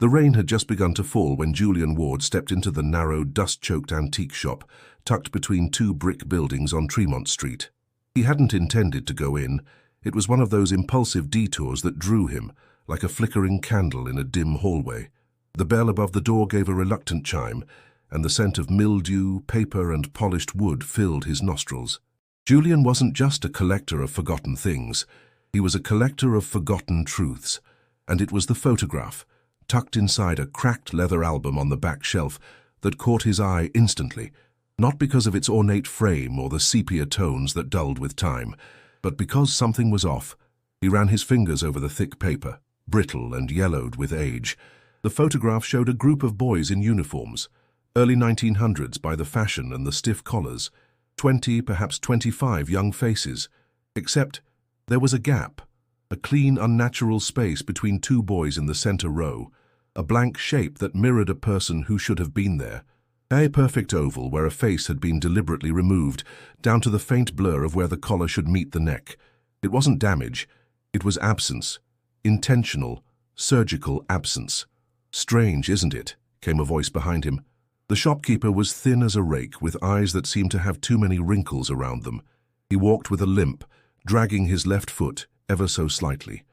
The rain had just begun to fall when Julian Ward stepped into the narrow, dust-choked antique shop tucked between two brick buildings on Tremont Street. He hadn't intended to go in. It was one of those impulsive detours that drew him, like a flickering candle in a dim hallway. The bell above the door gave a reluctant chime, and the scent of mildew, paper, and polished wood filled his nostrils. Julian wasn't just a collector of forgotten things. He was a collector of forgotten truths, and it was the photograph, tucked inside a cracked leather album on the back shelf, that caught his eye instantly, not because of its ornate frame or the sepia tones that dulled with time, but because something was off. He ran his fingers over the thick paper, brittle and yellowed with age. The photograph showed a group of boys in uniforms, early 1900s by the fashion and the stiff collars, 20, perhaps 25 young faces, except there was a gap, a clean, unnatural space between two boys in the center row, a blank shape that mirrored a person who should have been there, a perfect oval where a face had been deliberately removed, down to the faint blur of where the collar should meet the neck. It wasn't damage, it was absence, intentional, surgical absence. "Strange, isn't it?" came a voice behind him. The shopkeeper was thin as a rake, with eyes that seemed to have too many wrinkles around them. He walked with a limp, dragging his left foot ever so slightly.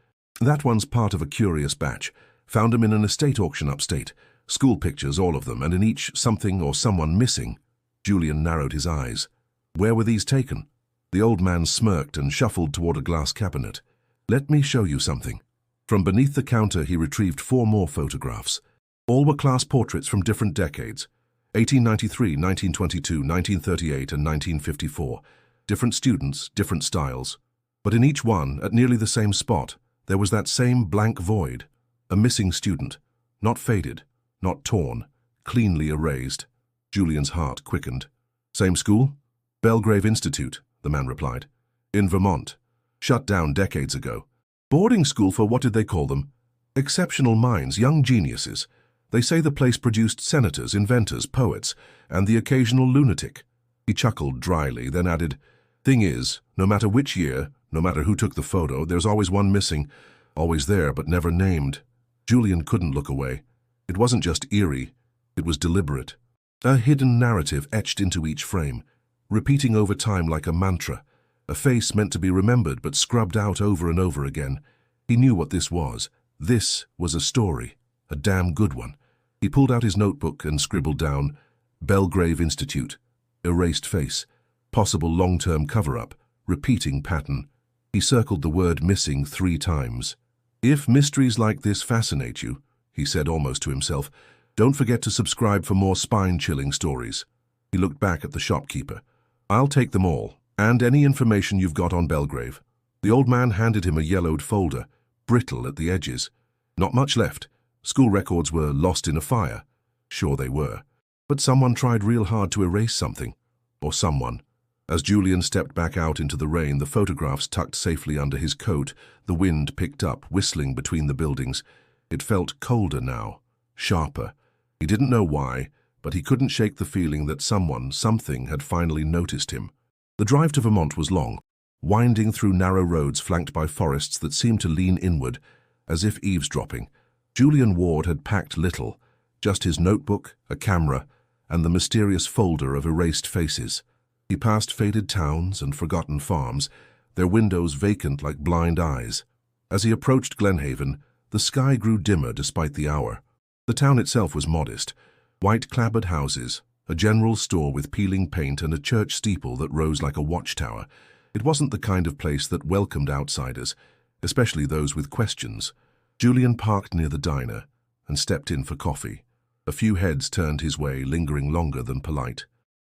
"That one's part of a curious batch. Found 'em in an estate auction upstate. School pictures, all of them, and in each something or someone missing." Julian narrowed his eyes. "Where were these taken?" The old man smirked and shuffled toward a glass cabinet. "Let me show you something." From beneath the counter he retrieved 4 more photographs. All were class portraits from different decades: 1893, 1922, 1938, and 1954. Different students, different styles. But in each one, at nearly the same spot, there was that same blank void. A missing student, not faded, not torn, cleanly erased. Julian's heart quickened. "Same school?" "Belgrave Institute," the man replied. "In Vermont. Shut down decades ago." "Boarding school for what did they call them?" "Exceptional minds, young geniuses. They say the place produced senators, inventors, poets, and the occasional lunatic." He chuckled dryly, then added, "Thing is, no matter which year, no matter who took the photo, there's always one missing, always there but never named." Julian couldn't look away. It wasn't just eerie, it was deliberate. A hidden narrative etched into each frame, repeating over time like a mantra, a face meant to be remembered but scrubbed out over and over again. He knew what this was. This was a story, a damn good one. He pulled out his notebook and scribbled down, "Belgrave Institute," erased face, possible long-term cover-up, repeating pattern. He circled the word missing 3 times. "If mysteries like this fascinate you," he said almost to himself, "don't forget to subscribe for more spine-chilling stories." He looked back at the shopkeeper. "I'll take them all, and any information you've got on Belgrave." The old man handed him a yellowed folder, brittle at the edges. Not much left. School records were lost in a fire. Sure they were. But someone tried real hard to erase something. Or someone. As Julian stepped back out into the rain, the photographs tucked safely under his coat, the wind picked up, whistling between the buildings. It felt colder now, sharper. He didn't know why, but he couldn't shake the feeling that someone, something, had finally noticed him. The drive to Vermont was long, winding through narrow roads flanked by forests that seemed to lean inward, as if eavesdropping. Julian Ward had packed little, just his notebook, a camera, and the mysterious folder of erased faces. He passed faded towns and forgotten farms, their windows vacant like blind eyes. As he approached Glenhaven, the sky grew dimmer despite the hour. The town itself was modest. White-clapboard houses, a general store with peeling paint, and a church steeple that rose like a watchtower. It wasn't the kind of place that welcomed outsiders, especially those with questions. Julian parked near the diner and stepped in for coffee. A few heads turned his way, lingering longer than polite.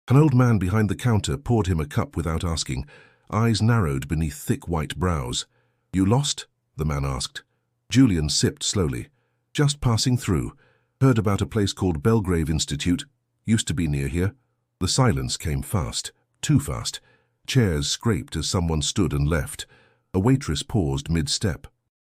An old man behind the counter poured him a cup without asking, eyes narrowed beneath thick white brows. "You lost?" the man asked. Julian sipped slowly. "Just passing through. Heard about a place called Belgrave Institute. Used to be near here." The silence came fast, too fast. Chairs scraped as someone stood and left. A waitress paused mid-step.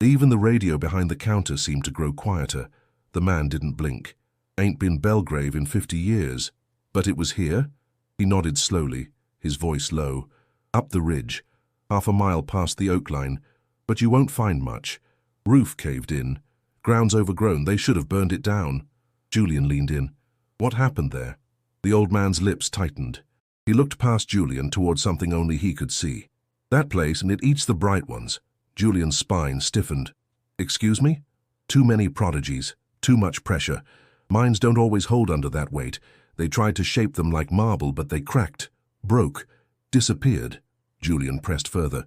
Even the radio behind the counter seemed to grow quieter. The man didn't blink. "Ain't been Belgrave in 50 years. But it was here?" He nodded slowly, his voice low. "Up the ridge, half a mile past the oak line. But you won't find much. Roof caved in. Ground's overgrown. They should have burned it down. Julian leaned in. What happened there? The old man's lips tightened. He looked past Julian toward something only he could see. That place, and it eats the bright ones. Julian's spine stiffened. Excuse me? Too many prodigies. Too much pressure. Minds don't always hold under that weight. They tried to shape them like marble, but they cracked, broke, disappeared. Julian pressed further.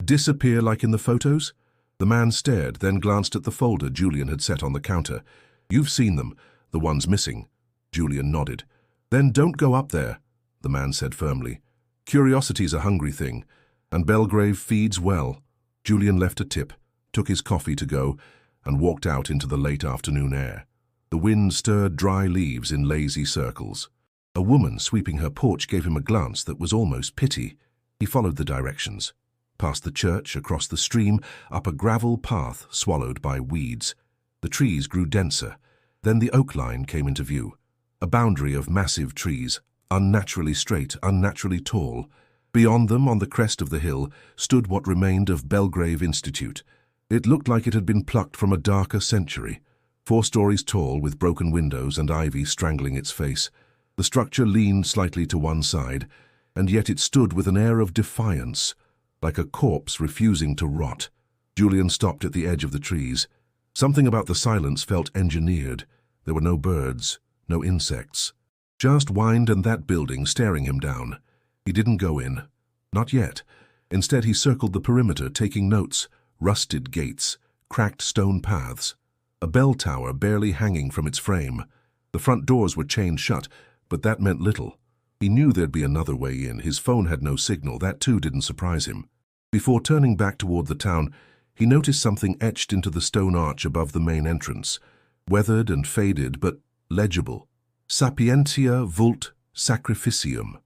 Disappear like in the photos? The man stared, then glanced at the folder Julian had set on the counter. You've seen them, the ones missing. Julian nodded. Then don't go up there, the man said firmly. Curiosity's a hungry thing, and Belgrave feeds well. Julian left a tip, took his coffee to go, and walked out into the late afternoon air. The wind stirred dry leaves in lazy circles. A woman sweeping her porch gave him a glance that was almost pity. He followed the directions. Past the church, across the stream, up a gravel path swallowed by weeds. The trees grew denser. Then the oak line came into view. A boundary of massive trees, unnaturally straight, unnaturally tall. Beyond them, on the crest of the hill, stood what remained of Belgrave Institute. It looked like it had been plucked from a darker century. 4 stories tall, with broken windows and ivy strangling its face. The structure leaned slightly to one side, and yet it stood with an air of defiance, like a corpse refusing to rot. Julian stopped at the edge of the trees. Something about the silence felt engineered. There were no birds, no insects. Just wind and that building staring him down. He didn't go in. Not yet. Instead, he circled the perimeter, taking notes. Rusted gates, cracked stone paths. A bell tower barely hanging from its frame. The front doors were chained shut, but that meant little. He knew there'd be another way in. His phone had no signal. That too didn't surprise him. Before turning back toward the town, he noticed something etched into the stone arch above the main entrance. Weathered and faded, but legible. Sapientia vult sacrificium.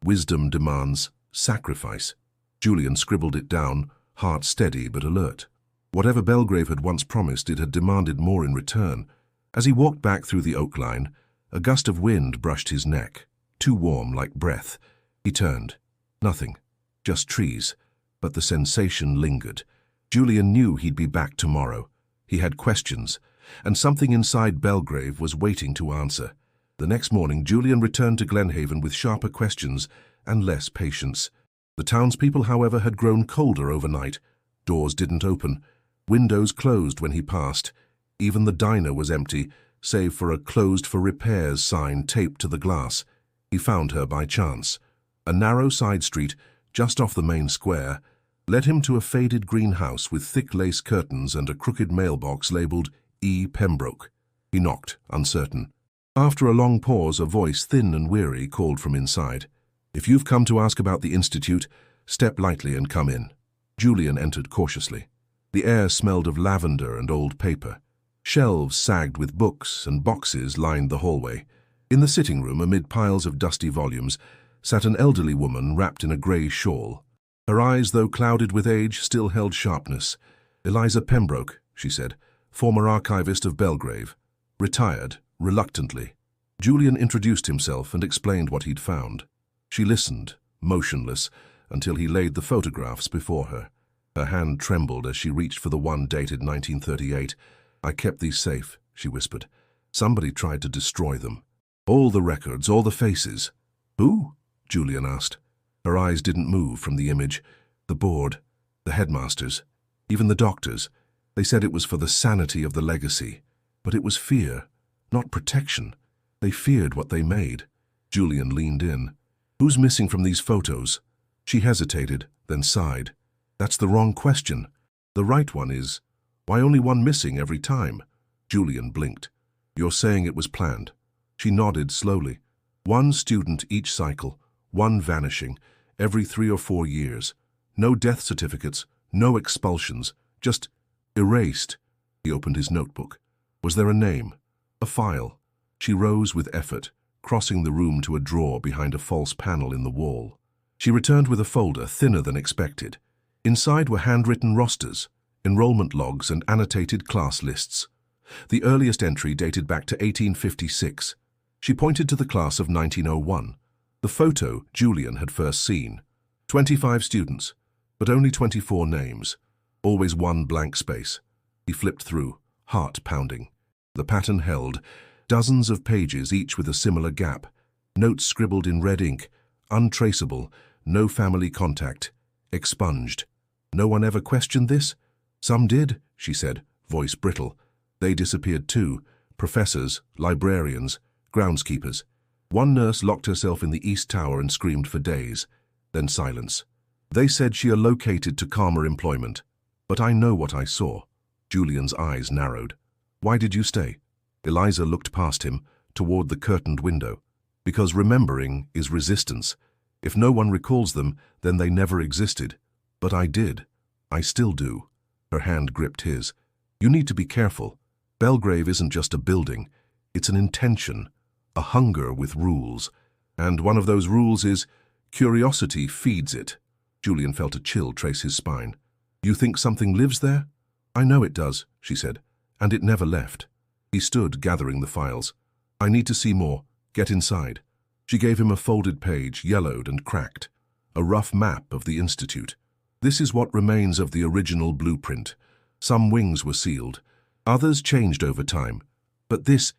Wisdom demands sacrifice. Julian scribbled it down, heart steady but alert. Whatever Belgrave had once promised, it had demanded more in return. As he walked back through the oak line, a gust of wind brushed his neck, too warm like breath. He turned. Nothing. Just trees. But the sensation lingered. Julian knew he'd be back tomorrow. He had questions, and something inside Belgrave was waiting to answer. The next morning, Julian returned to Glenhaven with sharper questions and less patience. The townspeople, however, had grown colder overnight. Doors didn't open. Windows closed when he passed. Even the diner was empty, save for a closed for repairs sign taped to the glass. He found her by chance. A narrow side street, just off the main square, led him to a faded greenhouse with thick lace curtains and a crooked mailbox labeled E. Pembroke. He knocked, uncertain. After a long pause, a voice, thin and weary, called from inside. If you've come to ask about the Institute, step lightly and come in. Julian entered cautiously. The air smelled of lavender and old paper. Shelves sagged with books, and boxes lined the hallway. In the sitting room, amid piles of dusty volumes, sat an elderly woman wrapped in a grey shawl. Her eyes, though clouded with age, still held sharpness. Eliza Pembroke, she said, former archivist of Belgrave. Retired, reluctantly. Julian introduced himself and explained what he'd found. She listened, motionless, until he laid the photographs before her. Her hand trembled as she reached for the one dated 1938. I kept these safe, she whispered. Somebody tried to destroy them. All the records, all the faces. Who? Julian asked. Her eyes didn't move from the image. The board, the headmasters, even the doctors. They said it was for the sanity of the legacy. But it was fear, not protection. They feared what they made. Julian leaned in. Who's missing from these photos? She hesitated, then sighed. That's the wrong question. The right one is, why only one missing every time? Julian blinked. You're saying it was planned. She nodded slowly. One student each cycle, one vanishing, every 3 or 4 years. No death certificates, no expulsions, just erased. He opened his notebook. Was there a name? A file? She rose with effort, crossing the room to a drawer behind a false panel in the wall. She returned with a folder thinner than expected. Inside were handwritten rosters, enrollment logs and annotated class lists. The earliest entry dated back to 1856. She pointed to the class of 1901, the photo Julian had first seen. 25 students, but only 24 names. Always one blank space. He flipped through, heart pounding. The pattern held, dozens of pages, each with a similar gap. Notes scribbled in red ink, untraceable, no family contact, expunged. No one ever questioned this? Some did, she said, voice brittle. They disappeared too. Professors, librarians, groundskeepers. One nurse locked herself in the East Tower and screamed for days. Then silence. They said she allocated to calmer employment. But I know what I saw. Julian's eyes narrowed. Why did you stay? Eliza looked past him, toward the curtained window. Because remembering is resistance. If no one recalls them, then they never existed. But I did. I still do. Her hand gripped his. You need to be careful. Belgrave isn't just a building. It's an intention, a hunger with rules. And one of those rules is curiosity feeds it. Julian felt a chill trace his spine. You think something lives there? I know it does, she said, and it never left. He stood, gathering the files. I need to see more. Get inside. She gave him a folded page, yellowed and cracked. A rough map of the Institute. This is what remains of the original blueprint. Some wings were sealed. Others changed over time. But this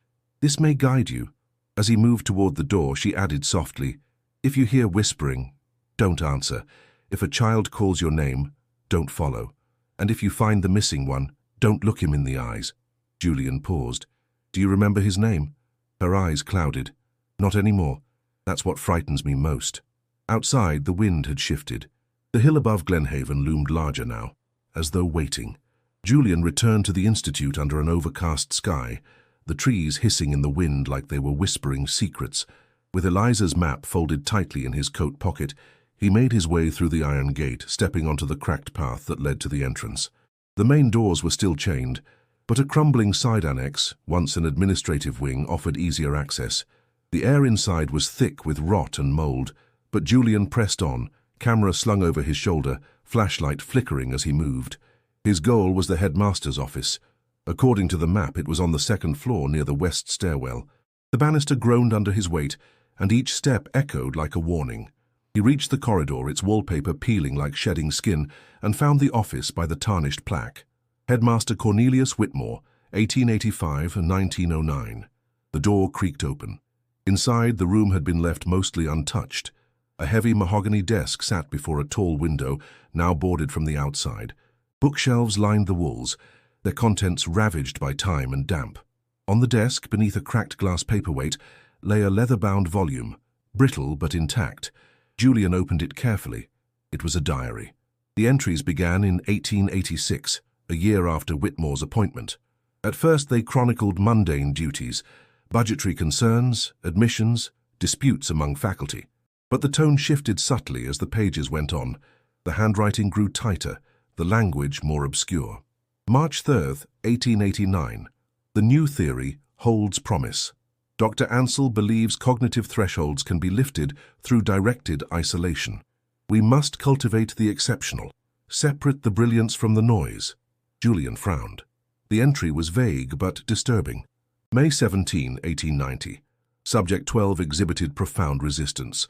may guide you. As he moved toward the door, she added softly, if you hear whispering, don't answer. If a child calls your name, don't follow. And if you find the missing one, don't look him in the eyes. Julian paused. Do you remember his name? Her eyes clouded. Not anymore. That's what frightens me most. Outside, the wind had shifted. The hill above Glenhaven loomed larger now, as though waiting. Julian returned to the Institute under an overcast sky, the trees hissing in the wind like they were whispering secrets. With Eliza's map folded tightly in his coat pocket, he made his way through the iron gate, stepping onto the cracked path that led to the entrance. The main doors were still chained, but a crumbling side annex, once an administrative wing, offered easier access. The air inside was thick with rot and mold, but Julian pressed on, camera slung over his shoulder, flashlight flickering as he moved. His goal was the headmaster's office. According to the map, it was on the second floor near the west stairwell. The banister groaned under his weight, and each step echoed like a warning. He reached the corridor, its wallpaper peeling like shedding skin, and found the office by the tarnished plaque. Headmaster Cornelius Whitmore, 1885-1909. The door creaked open. Inside, the room had been left mostly untouched. A heavy mahogany desk sat before a tall window, now boarded from the outside. Bookshelves lined the walls, their contents ravaged by time and damp. On the desk, beneath a cracked glass paperweight, lay a leather-bound volume, brittle but intact. Julian opened it carefully. It was a diary. The entries began in 1886, a year after Whitmore's appointment. At first they chronicled mundane duties, budgetary concerns, admissions, disputes among faculty. But the tone shifted subtly as the pages went on. The handwriting grew tighter, the language more obscure. March 3rd, 1889. The new theory holds promise. Dr. Ansell believes cognitive thresholds can be lifted through directed isolation. We must cultivate the exceptional, separate the brilliance from the noise. Julian frowned. The entry was vague but disturbing. May 17, 1890. Subject 12 exhibited profound resistance.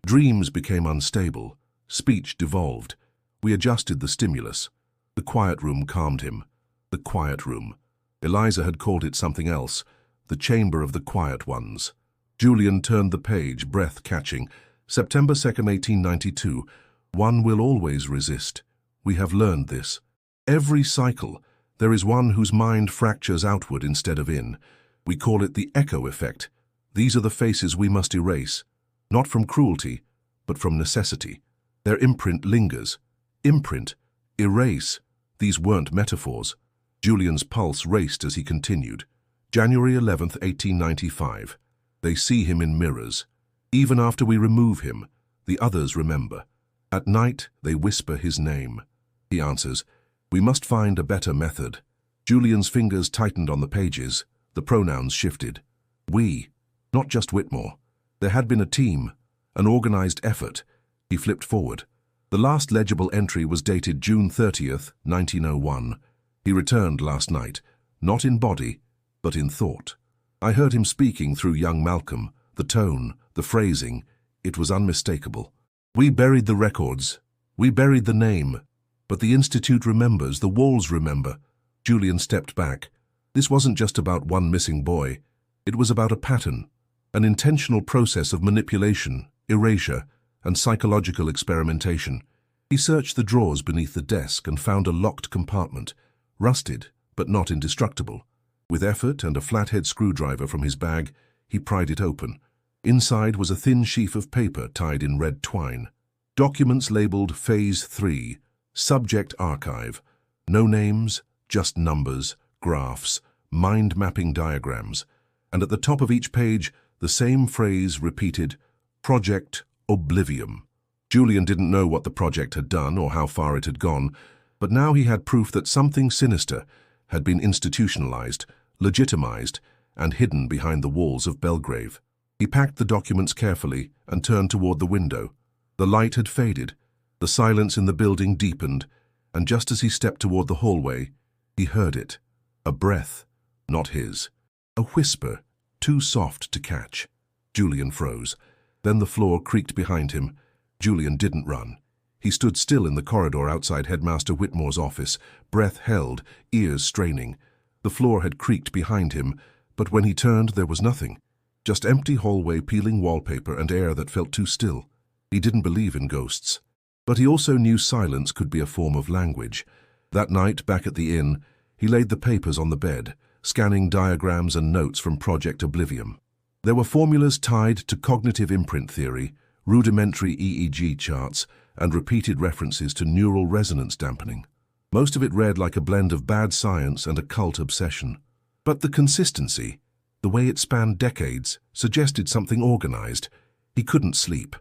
Dreams became unstable. Speech devolved. We adjusted the stimulus. The quiet room calmed him. The quiet room. Eliza had called it something else. The chamber of the quiet ones. Julian turned the page, breath catching. September 2nd, 1892. One will always resist. We have learned this. Every cycle, there is one whose mind fractures outward instead of in. We call it the echo effect. These are the faces we must erase. Not from cruelty, but from necessity. Their imprint lingers. Imprint. Erase. These weren't metaphors. Julian's pulse raced as he continued. January 11th, 1895. They see him in mirrors. Even after we remove him, the others remember. At night, they whisper his name. He answers, we must find a better method. Julian's fingers tightened on the pages. The pronouns shifted. We, not just Whitmore. There had been a team, an organized effort. He flipped forward. The last legible entry was dated June 30th, 1901. He returned last night, not in body, but in thought. I heard him speaking through young Malcolm, the tone, the phrasing. It was unmistakable. We buried the records. We buried the name. But the Institute remembers, the walls remember. Julian stepped back. This wasn't just about one missing boy. It was about a pattern, an intentional process of manipulation, erasure, and psychological experimentation. He searched the drawers beneath the desk and found a locked compartment, rusted but not indestructible. With effort and a flathead screwdriver from his bag, he pried it open. Inside was a thin sheaf of paper tied in red twine. Documents labeled Phase 3, Subject Archive. No names, just numbers, graphs, mind-mapping diagrams. And at the top of each page, the same phrase repeated, Project Oblivium. Julian didn't know what the project had done or how far it had gone, but now he had proof that something sinister had been institutionalized, legitimized, and hidden behind the walls of Belgrave. He packed the documents carefully and turned toward the window. The light had faded, the silence in the building deepened, and just as he stepped toward the hallway, he heard it. A breath, not his. A whisper, too soft to catch. Julian froze. Then the floor creaked behind him. Julian didn't run. He stood still in the corridor outside Headmaster Whitmore's office, breath held, ears straining. The floor had creaked behind him, but when he turned there was nothing. Just empty hallway, peeling wallpaper, and air that felt too still. He didn't believe in ghosts. But he also knew silence could be a form of language. That night, back at the inn, he laid the papers on the bed, scanning diagrams and notes from Project Oblivium. There were formulas tied to cognitive imprint theory, rudimentary EEG charts, and repeated references to neural resonance dampening. Most of it read like a blend of bad science and occult obsession. But the consistency, the way it spanned decades, suggested something organized. He couldn't sleep.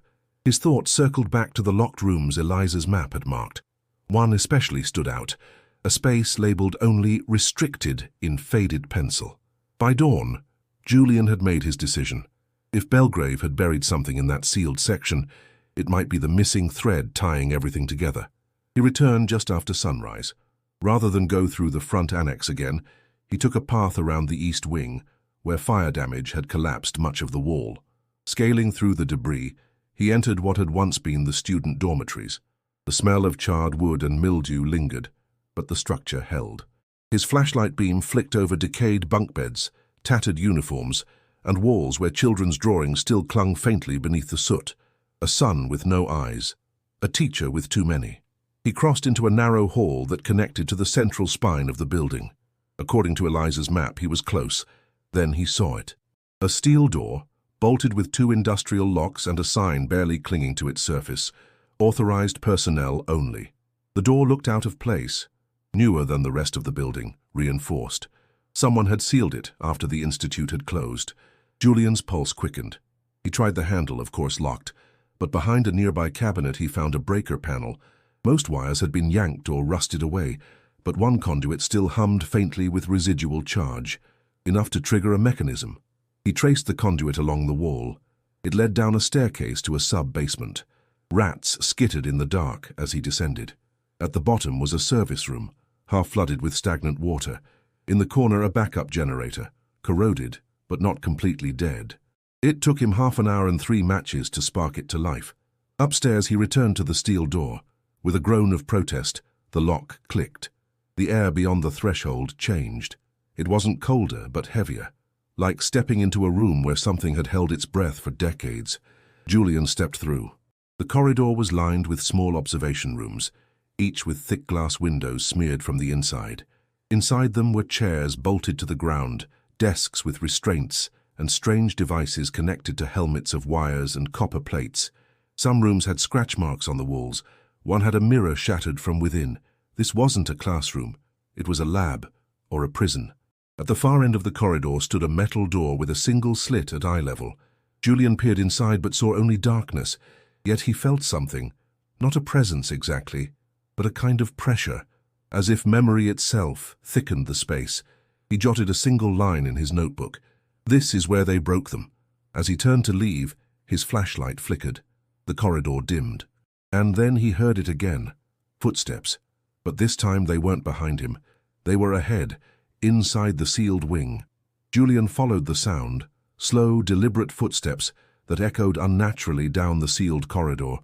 His thoughts circled back to the locked rooms Eliza's map had marked. One especially stood out, a space labeled only Restricted in faded pencil. By dawn, Julian had made his decision. If Belgrave had buried something in that sealed section, it might be the missing thread tying everything together. He returned just after sunrise. Rather than go through the front annex again, he took a path around the east wing, where fire damage had collapsed much of the wall. Scaling through the debris, he entered what had once been the student dormitories. The smell of charred wood and mildew lingered, but the structure held. His flashlight beam flicked over decayed bunk beds, tattered uniforms, and walls where children's drawings still clung faintly beneath the soot. A son with no eyes. A teacher with too many. He crossed into a narrow hall that connected to the central spine of the building. According to Eliza's map, he was close. Then he saw it. A steel door, bolted with 2 industrial locks and a sign barely clinging to its surface. Authorized personnel only. The door looked out of place, newer than the rest of the building, reinforced. Someone had sealed it after the institute had closed. Julian's pulse quickened. He tried the handle, of course locked, but behind a nearby cabinet he found a breaker panel. Most wires had been yanked or rusted away, but one conduit still hummed faintly with residual charge, enough to trigger a mechanism. He traced the conduit along the wall. It led down a staircase to a sub-basement. Rats skittered in the dark as he descended. At the bottom was a service room, half flooded with stagnant water. In the corner a backup generator, corroded but not completely dead. It took him half an hour and 3 matches to spark it to life. Upstairs he returned to the steel door. With a groan of protest, the lock clicked. The air beyond the threshold changed. It wasn't colder but heavier, like stepping into a room where something had held its breath for decades. Julian stepped through. The corridor was lined with small observation rooms, each with thick glass windows smeared from the inside. Inside them were chairs bolted to the ground, desks with restraints, and strange devices connected to helmets of wires and copper plates. Some rooms had scratch marks on the walls. One had a mirror shattered from within. This wasn't a classroom. It was a lab, or a prison. At the far end of the corridor stood a metal door with a single slit at eye level. Julian peered inside but saw only darkness, yet he felt something. Not a presence exactly, but a kind of pressure, as if memory itself thickened the space. He jotted a single line in his notebook. This is where they broke them. As he turned to leave, his flashlight flickered. The corridor dimmed. And then he heard it again. Footsteps. But this time they weren't behind him. They were ahead, inside the sealed wing. Julian followed the sound, slow, deliberate footsteps that echoed unnaturally down the sealed corridor.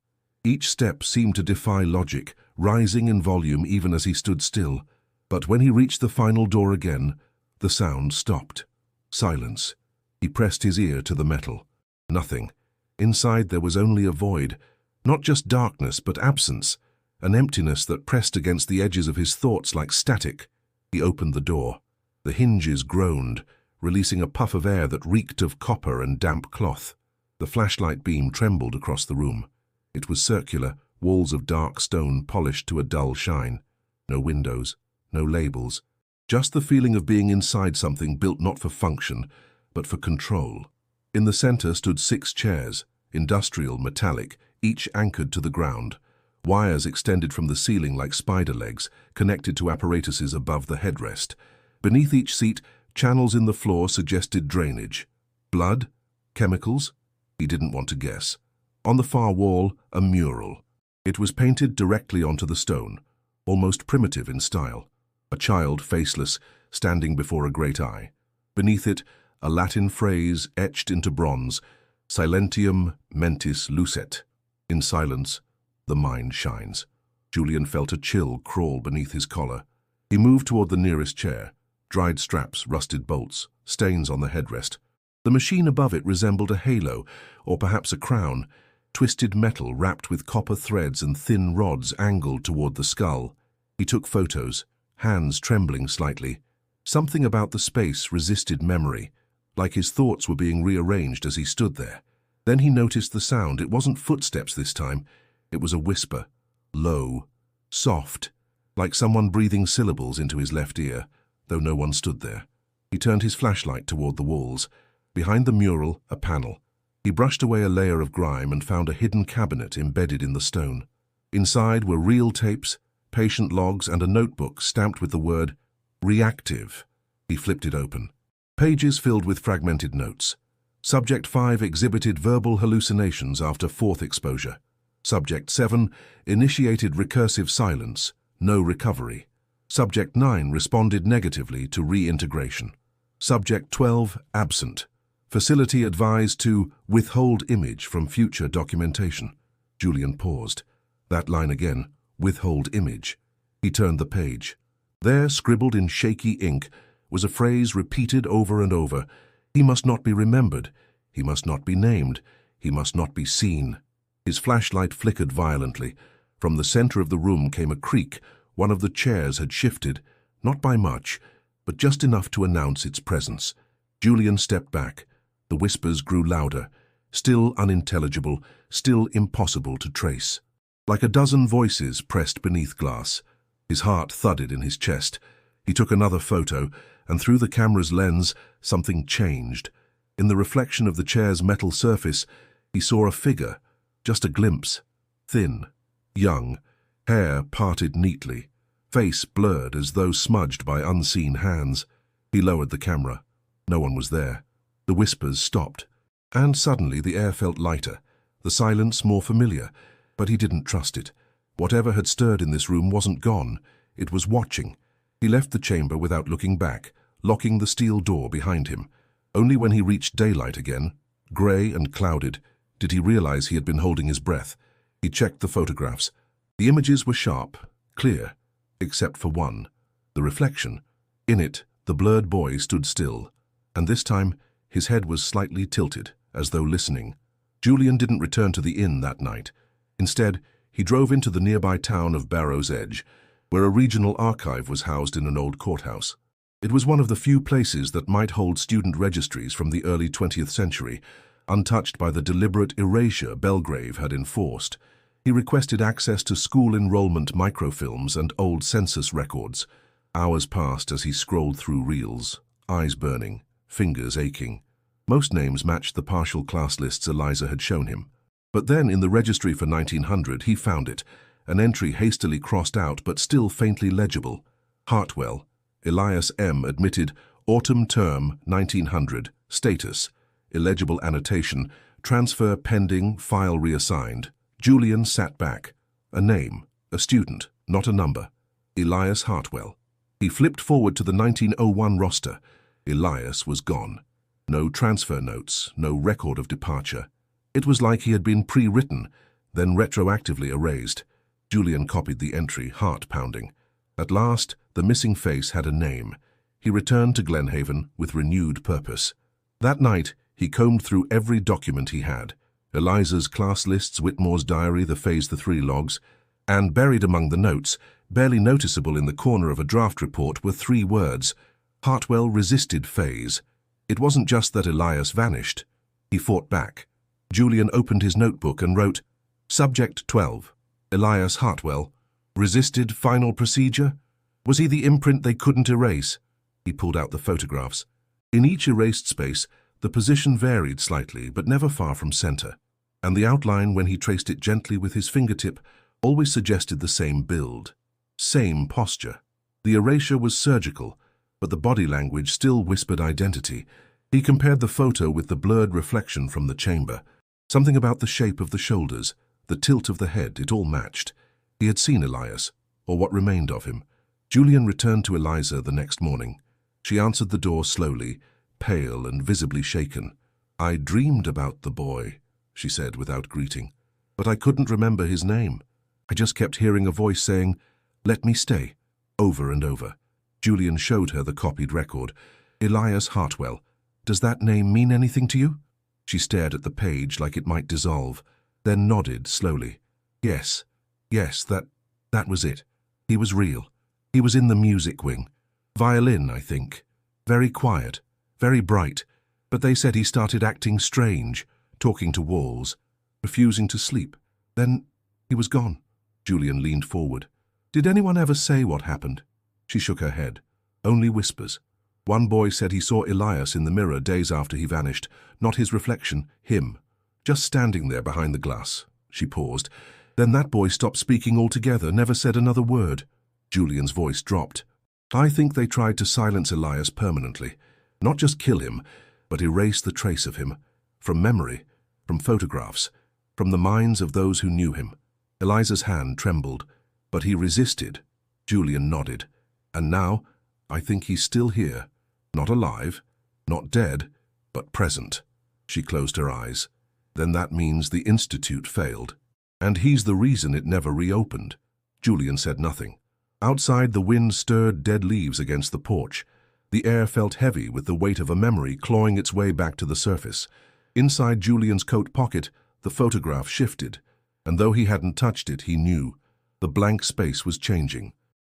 Each step seemed to defy logic, rising in volume even as he stood still. But when he reached the final door again, The sound stopped. Silence. He pressed his ear to the metal. Nothing. Inside there was only a void. Not just darkness, but absence. An emptiness that pressed against the edges of his thoughts like static. He opened the door. The hinges groaned, releasing a puff of air that reeked of copper and damp cloth. The flashlight beam trembled across the room. It was circular, walls of dark stone polished to a dull shine. No windows, no labels. Just the feeling of being inside something built not for function, but for control. In the center stood 6 chairs, industrial, metallic, each anchored to the ground. Wires extended from the ceiling like spider legs, connected to apparatuses above the headrest. Beneath each seat, channels in the floor suggested drainage. Blood? Chemicals? He didn't want to guess. On the far wall, a mural. It was painted directly onto the stone, almost primitive in style. A child, faceless, standing before a great eye. Beneath it, a Latin phrase etched into bronze, Silentium mentis lucet. In silence, the mind shines. Julian felt a chill crawl beneath his collar. He moved toward the nearest chair. Dried straps, rusted bolts, stains on the headrest. The machine above it resembled a halo, or perhaps a crown, twisted metal wrapped with copper threads and thin rods angled toward the skull. He took photos, hands trembling slightly. Something about the space resisted memory, like his thoughts were being rearranged as he stood there. Then he noticed the sound. It wasn't footsteps this time. It was a whisper, low, soft, like someone breathing syllables into his left ear, though no one stood there. He turned his flashlight toward the walls. Behind the mural, a panel. He brushed away a layer of grime and found a hidden cabinet embedded in the stone. Inside were reel tapes, patient logs, and a notebook stamped with the word reactive. He flipped it open. Pages filled with fragmented notes. Subject 5 exhibited verbal hallucinations after 4th exposure. Subject 7 initiated recursive silence, no recovery. Subject 9 responded negatively to reintegration. Subject 12 absent. Facility advised to withhold image from future documentation. Julian paused. That line again, withhold image. He turned the page. There, scribbled in shaky ink, was a phrase repeated over and over. He must not be remembered. He must not be named. He must not be seen. His flashlight flickered violently. From the center of the room came a creak. One of the chairs had shifted, not by much, but just enough to announce its presence. Julian stepped back. The whispers grew louder, still unintelligible, still impossible to trace. Like a dozen voices pressed beneath glass. His heart thudded in his chest. He took another photo, and through the camera's lens, something changed. In the reflection of the chair's metal surface, he saw a figure, just a glimpse. Thin, young, hair parted neatly, face blurred as though smudged by unseen hands. He lowered the camera. No one was there. The whispers stopped, and suddenly the air felt lighter, the silence more familiar, but he didn't trust it. Whatever had stirred in this room wasn't gone. It was watching. He left the chamber without looking back, locking the steel door behind him. Only when he reached daylight again, grey and clouded, did he realize he had been holding his breath. He checked the photographs. The images were sharp, clear, except for one, the reflection. In it, the blurred boy stood still, and this time his head was slightly tilted, as though listening. Julian didn't return to the inn that night. Instead, he drove into the nearby town of Barrow's Edge, where a regional archive was housed in an old courthouse. It was one of the few places that might hold student registries from the early 20th century, untouched by the deliberate erasure Belgrave had enforced. He requested access to school enrollment microfilms and old census records. Hours passed as he scrolled through reels, eyes burning, fingers aching. Most names matched the partial class lists Eliza had shown him. But then, in the registry for 1900, he found it, an entry hastily crossed out but still faintly legible. Hartwell, Elias M. admitted, autumn term 1900, status, illegible annotation, transfer pending, file reassigned. Julian sat back. A name, a student, not a number. Elias Hartwell. He flipped forward to the 1901 roster. Elias was gone. No transfer notes, no record of departure. It was like he had been pre-written, then retroactively erased. Julian copied the entry, heart pounding. At last, the missing face had a name. he returned to Glenhaven with renewed purpose. That night, he combed through every document he had: Eliza's class lists, Whitmore's diary, the Phase the 3 logs, and buried among the notes, barely noticeable in the corner of a draft report, were 3 words: Hartwell resisted Phase. It wasn't just that Elias vanished. He fought back. Julian opened his notebook and wrote, Subject 12, Elias Hartwell. Resisted final procedure? Was he the imprint they couldn't erase? He pulled out the photographs. In each erased space, the position varied slightly, but never far from center, and the outline, when he traced it gently with his fingertip, always suggested the same build, same posture. The erasure was surgical, but the body language still whispered identity. He compared the photo with the blurred reflection from the chamber. Something about the shape of the shoulders, the tilt of the head, it all matched. He had seen Elias, or what remained of him. Julian returned to Eliza the next morning. She answered the door slowly, pale and visibly shaken. I dreamed about the boy, she said without greeting, but I couldn't remember his name. I just kept hearing a voice saying, Let me stay, over and over. Julian showed her the copied record. Elias Hartwell. Does that name mean anything to you? She stared at the page like it might dissolve, then nodded slowly. Yes, that was it. He was real. He was in the music wing. Violin, I think. Very quiet, very bright, but they said he started acting strange, talking to walls, refusing to sleep. Then he was gone. Julian leaned forward. Did anyone ever say what happened? She shook her head. Only whispers. One boy said he saw Elias in the mirror days after he vanished, not his reflection, him, just standing there behind the glass. She paused. Then that boy stopped speaking altogether, never said another word. Julian's voice dropped. I think they tried to silence Elias permanently. Not just kill him, but erase the trace of him. From memory, from photographs, from the minds of those who knew him. Eliza's hand trembled, but he resisted. Julian nodded. And now, I think he's still here. Not alive, not dead, but present. She closed her eyes. Then that means the Institute failed. And he's the reason it never reopened. Julian said nothing. Outside, the wind stirred dead leaves against the porch. The air felt heavy with the weight of a memory clawing its way back to the surface. Inside Julian's coat pocket, the photograph shifted, and though he hadn't touched it, he knew. The blank space was changing.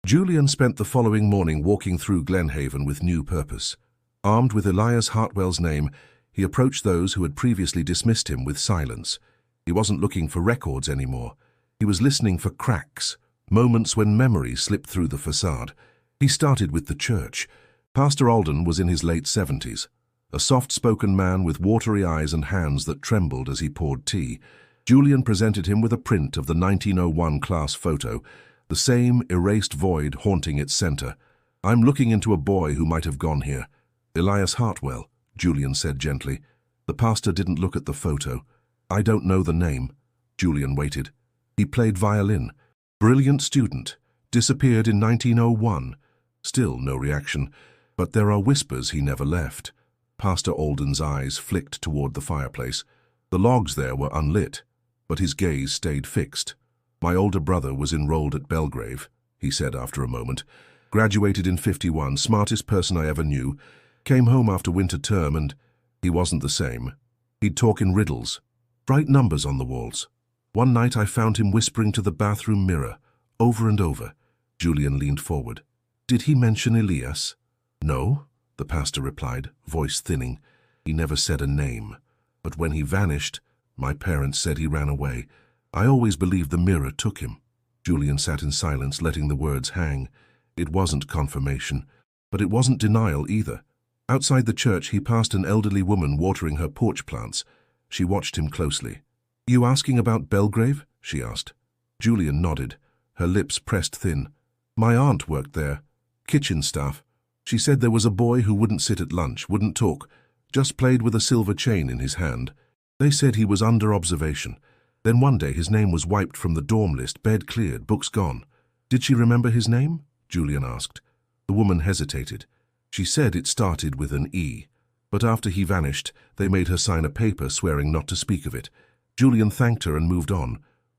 Julian spent the following morning walking through Glenhaven with new purpose. Armed with Elias Hartwell's name, he approached those who had previously dismissed him with silence. He wasn't looking for records anymore. He was listening for cracks, moments when memory slipped through the facade. He started with the church. Pastor Alden was in his late 70s, a soft-spoken man with watery eyes and hands that trembled as he poured tea. Julian presented him with a print of the 1901 class photo, the same erased void haunting its center. I'm looking into a boy who might have gone here. Elias Hartwell, Julian said gently. The pastor didn't look at the photo. I don't know the name. Julian waited. He played violin. Brilliant student. Disappeared in 1901. Still no reaction. But there are whispers he never left. Pastor Alden's eyes flicked toward the fireplace. The logs there were unlit, but his gaze stayed fixed. My older brother was enrolled at Belgrave, he said after a moment. Graduated in '51, smartest person I ever knew. Came home after winter term and he wasn't the same. He'd talk in riddles. Bright numbers on the walls. One night I found him whispering to the bathroom mirror, over and over. Julian leaned forward. Did he mention Elias? No, the pastor replied, voice thinning. He never said a name. But when he vanished, my parents said he ran away. I always believed the mirror took him. Julian sat in silence, letting the words hang. It wasn't confirmation, but it wasn't denial either. Outside the church, he passed an elderly woman watering her porch plants. She watched him closely. You asking about Belgrave? She asked. Julian nodded, her lips pressed thin. My aunt worked there. Kitchen staff. She said there was a boy who wouldn't sit at lunch, wouldn't talk, just played with a silver chain in his hand. They said he was under observation. Then one day his name was wiped from the dorm list, bed cleared, books gone. Did she remember his name? Julian asked. The woman hesitated. She said it started with an E. But after he vanished, they made her sign a paper swearing not to speak of it. Julian thanked her and moved on.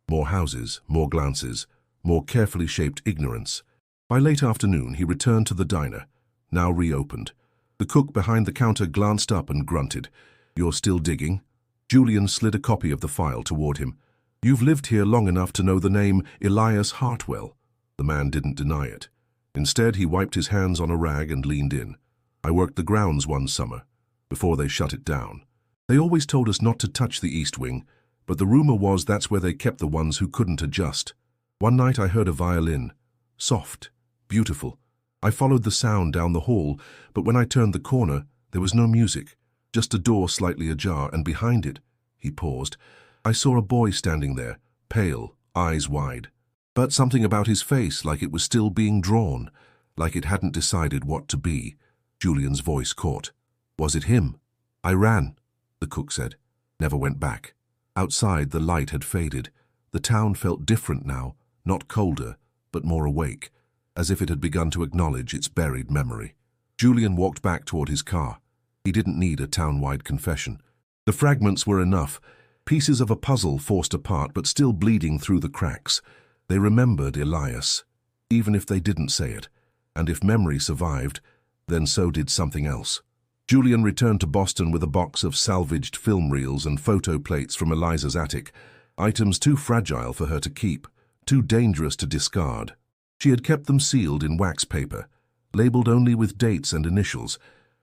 More houses, more glances, more carefully shaped ignorance. By late afternoon, he returned to the diner. now reopened. The cook behind the counter glanced up and grunted. "You're still digging?" Julian slid a copy of the file toward him. "You've lived here long enough to know the name Elias Hartwell." The man didn't deny it. Instead, he wiped his hands on a rag and leaned in. "I worked the grounds one summer, before they shut it down. They always told us not to touch the East Wing, but the rumor was that's where they kept the ones who couldn't adjust. One night I heard a violin. Soft, beautiful. I followed the sound down the hall, but when I turned the corner, there was no music, just a door slightly ajar, and behind it," he paused, "I saw a boy standing there, pale, eyes wide. But something about his face, like it was still being drawn, like it hadn't decided what to be." Julian's voice caught. "Was it him?" "I ran," the cook said. "Never went back." Outside, the light had faded. The town felt different now, not colder, but more awake, as if it had begun to acknowledge its buried memory. Julian walked back toward his car. He didn't need a town-wide confession. The fragments were enough, pieces of a puzzle forced apart but still bleeding through the cracks. They remembered Elias, even if they didn't say it, and if memory survived, then so did something else. Julian returned to Boston with a box of salvaged film reels and photo plates from Eliza's attic, items too fragile for her to keep, too dangerous to discard. She had kept them sealed in wax paper, labeled only with dates and initials.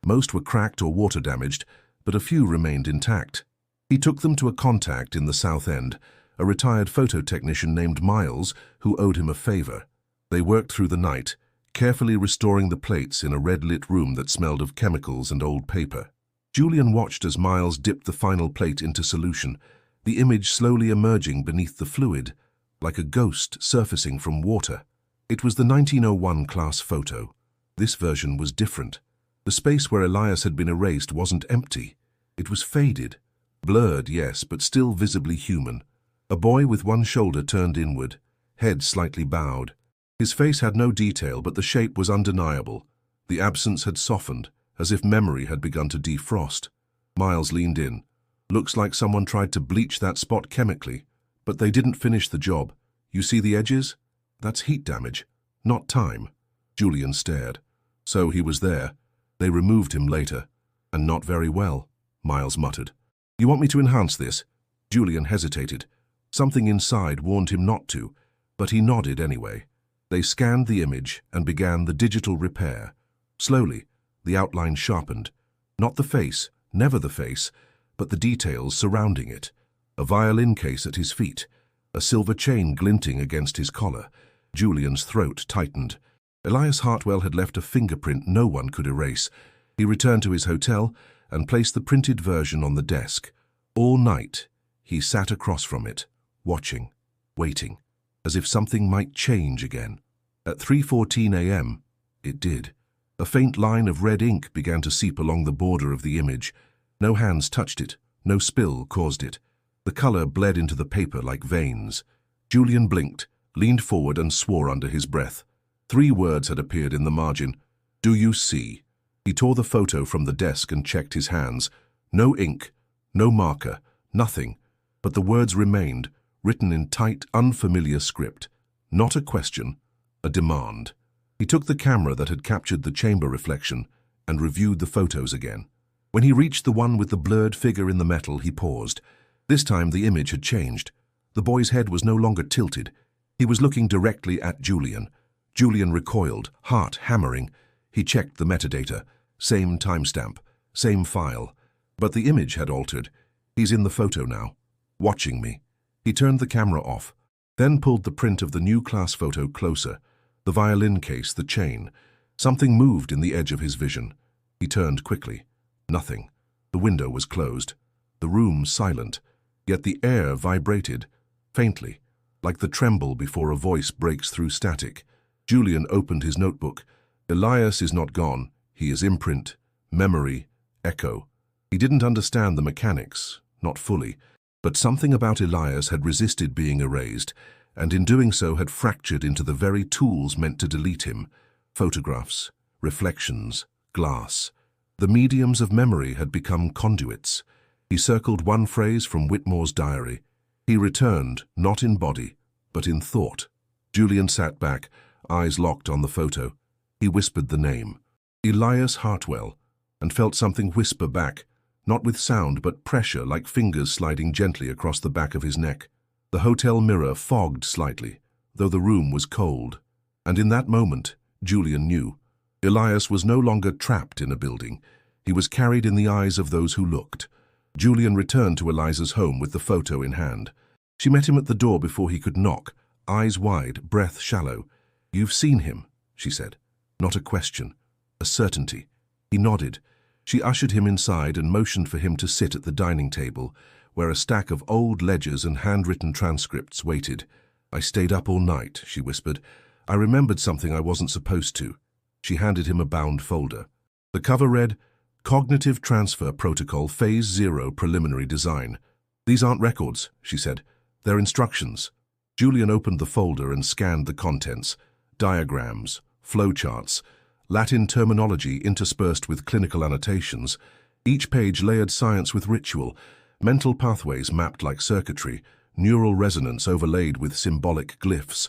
Most were cracked or water-damaged, but a few remained intact. He took them to a contact in the South End, a retired photo technician named Miles, who owed him a favor. They worked through the night, carefully restoring the plates in a red-lit room that smelled of chemicals and old paper. Julian watched as Miles dipped the final plate into solution, the image slowly emerging beneath the fluid, like a ghost surfacing from water. It was the 1901 class photo. This version was different. The space where Elias had been erased wasn't empty. It was faded. Blurred, yes, but still visibly human. A boy with one shoulder turned inward, head slightly bowed. His face had no detail, but the shape was undeniable. The absence had softened, as if memory had begun to defrost. Miles leaned in. "Looks like someone tried to bleach that spot chemically, but they didn't finish the job. You see the edges? That's heat damage, not time." Julian stared. "So he was there. They removed him later. And not very well," Miles muttered. "You want me to enhance this?" Julian hesitated. Something inside warned him not to, but he nodded anyway. They scanned the image and began the digital repair. Slowly, the outline sharpened. Not the face, never the face, but the details surrounding it. A violin case at his feet, a silver chain glinting against his collar. Julian's throat tightened. Elias Hartwell had left a fingerprint no one could erase. He returned to his hotel and placed the printed version on the desk. All night, he sat across from it, watching, waiting, as if something might change again. At 3:14 a.m., it did. A faint line of red ink began to seep along the border of the image. No hands touched it, no spill caused it. The color bled into the paper like veins. Julian blinked, leaned forward and swore under his breath. 3 words had appeared in the margin. "Do you see?" He tore the photo from the desk and checked his hands. No ink, no marker, nothing. But the words remained, written in tight, unfamiliar script. Not a question, a demand. He took the camera that had captured the chamber reflection and reviewed the photos again. When he reached the one with the blurred figure in the metal, he paused. This time the image had changed. The boy's head was no longer tilted. He was looking directly at Julian. Julian recoiled, heart hammering. He checked the metadata. Same timestamp, same file. But the image had altered. He's in the photo now, watching me. He turned the camera off, then pulled the print of the new class photo closer. The violin case, the chain. Something moved in the edge of his vision. He turned quickly. Nothing. The window was closed. The room silent. Yet the air vibrated, faintly, like the tremble before a voice breaks through static. Julian opened his notebook. Elias is not gone. He is imprint, memory, echo. He didn't understand the mechanics, not fully, but something about Elias had resisted being erased, and in doing so had fractured into the very tools meant to delete him. Photographs, reflections, glass. The mediums of memory had become conduits. He circled one phrase from Whitmore's diary. He returned, not in body, but in thought. Julian sat back, eyes locked on the photo. He whispered the name. Elias Hartwell, and felt something whisper back, not with sound but pressure, like fingers sliding gently across the back of his neck. The hotel mirror fogged slightly, though the room was cold. And in that moment, Julian knew. Elias was no longer trapped in a building. He was carried in the eyes of those who looked. Julian returned to Eliza's home with the photo in hand. She met him at the door before he could knock, eyes wide, breath shallow. "You've seen him," she said. Not a question, a certainty. He nodded. She ushered him inside and motioned for him to sit at the dining table, where a stack of old ledgers and handwritten transcripts waited. "I stayed up all night," she whispered. "I remembered something I wasn't supposed to." She handed him a bound folder. The cover read, "Cognitive Transfer Protocol Phase 0 Preliminary Design." "These aren't records," she said. "They're instructions." Julian opened the folder and scanned the contents. Diagrams, flowcharts, Latin terminology interspersed with clinical annotations. Each page layered science with ritual, mental pathways mapped like circuitry, neural resonance overlaid with symbolic glyphs.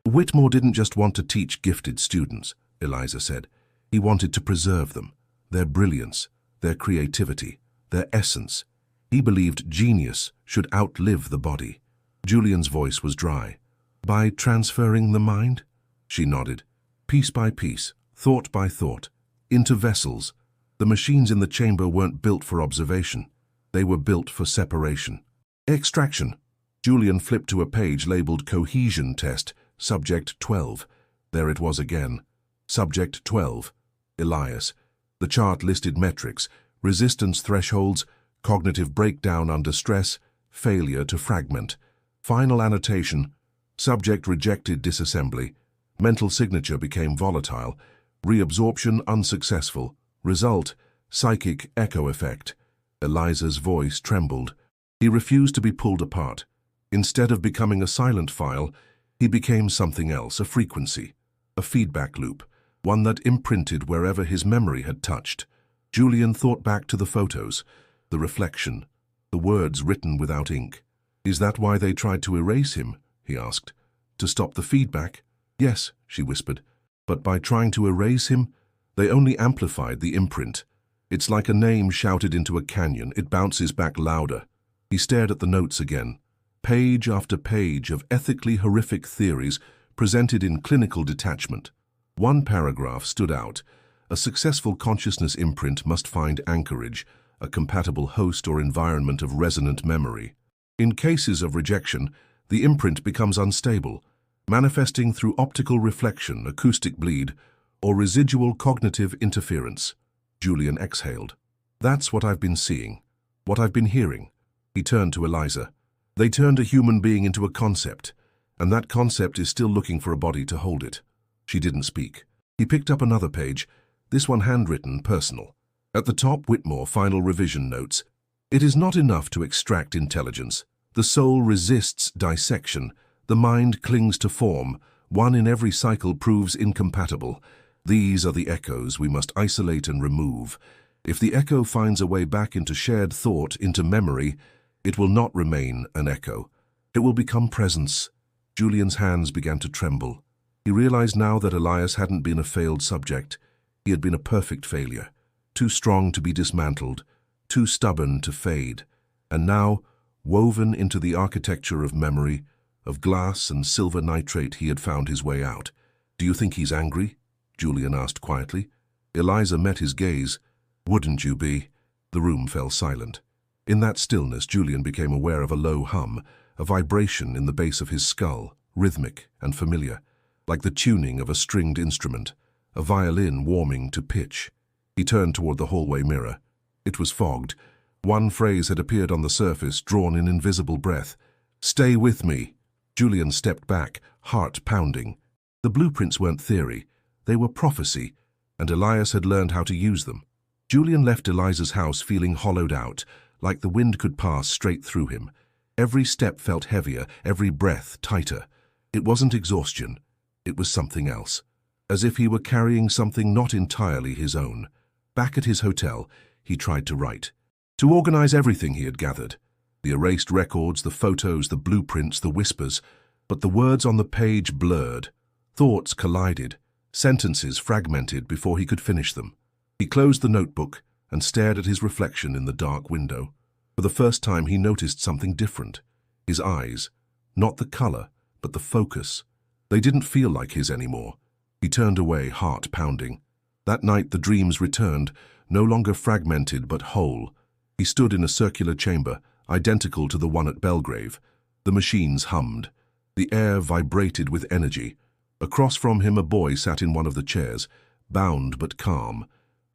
Whitmore didn't just want to teach gifted students, Eliza said. He wanted to preserve them, their brilliance, their creativity, their essence. He believed genius should outlive the body. Julian's voice was dry. "By transferring the mind?" She nodded. "Piece by piece, thought by thought, into vessels. The machines in the chamber weren't built for observation. They were built for separation." Extraction. Julian flipped to a page labeled Cohesion Test, Subject 12. There it was again. Subject 12. Elias. The chart listed metrics, resistance thresholds, cognitive breakdown under stress, failure to fragment. Final annotation. Subject rejected disassembly. Mental signature became volatile. Reabsorption unsuccessful. Result, psychic echo effect. Eliza's voice trembled. He refused to be pulled apart. Instead of becoming a silent file, he became something else, a frequency, a feedback loop, one that imprinted wherever his memory had touched. Julian thought back to the photos, the reflection, the words written without ink. "Is that why they tried to erase him?" he asked. "To stop the feedback?" "Yes," she whispered. "But by trying to erase him, they only amplified the imprint. It's like a name shouted into a canyon. It bounces back louder." He stared at the notes again. Page after page of ethically horrific theories presented in clinical detachment. One paragraph stood out. A successful consciousness imprint must find anchorage, a compatible host or environment of resonant memory. In cases of rejection, the imprint becomes unstable, manifesting through optical reflection, acoustic bleed, or residual cognitive interference. Julian exhaled. "That's what I've been seeing, what I've been hearing." He turned to Eliza. "They turned a human being into a concept, and that concept is still looking for a body to hold it." She didn't speak. He picked up another page, this one handwritten, personal. At the top, Whitmore final revision notes. "It is not enough to extract intelligence. The soul resists dissection. The mind clings to form. One in every cycle proves incompatible. These are the echoes we must isolate and remove. If the echo finds a way back into shared thought, into memory, it will not remain an echo. It will become presence." Julian's hands began to tremble. He realized now that Elias hadn't been a failed subject. He had been a perfect failure, too strong to be dismantled, too stubborn to fade. And now, woven into the architecture of memory, of glass and silver nitrate, he had found his way out. "Do you think he's angry?" Julian asked quietly. Eliza met his gaze. "Wouldn't you be?" The room fell silent. In that stillness, Julian became aware of a low hum, a vibration in the base of his skull, rhythmic and familiar, like the tuning of a stringed instrument, a violin warming to pitch. He turned toward the hallway mirror. It was fogged. One phrase had appeared on the surface, drawn in invisible breath. "Stay with me." Julian stepped back, heart pounding. The blueprints weren't theory. They were prophecy, and Elias had learned how to use them. Julian left Eliza's house feeling hollowed out, like the wind could pass straight through him. Every step felt heavier, every breath tighter. It wasn't exhaustion. It was something else, as if he were carrying something not entirely his own. Back at his hotel, he tried to write, to organize everything he had gathered. The erased records, the photos, the blueprints, the whispers. But the words on the page blurred. Thoughts collided. Sentences fragmented before he could finish them. He closed the notebook and stared at his reflection in the dark window. For the first time he noticed something different. His eyes, not the color, but the focus. They didn't feel like his anymore. He turned away, heart pounding. That night the dreams returned, no longer fragmented but whole. He stood in a circular chamber, identical to the one at Belgrave. The machines hummed. The air vibrated with energy. Across from him a boy sat in one of the chairs, bound but calm,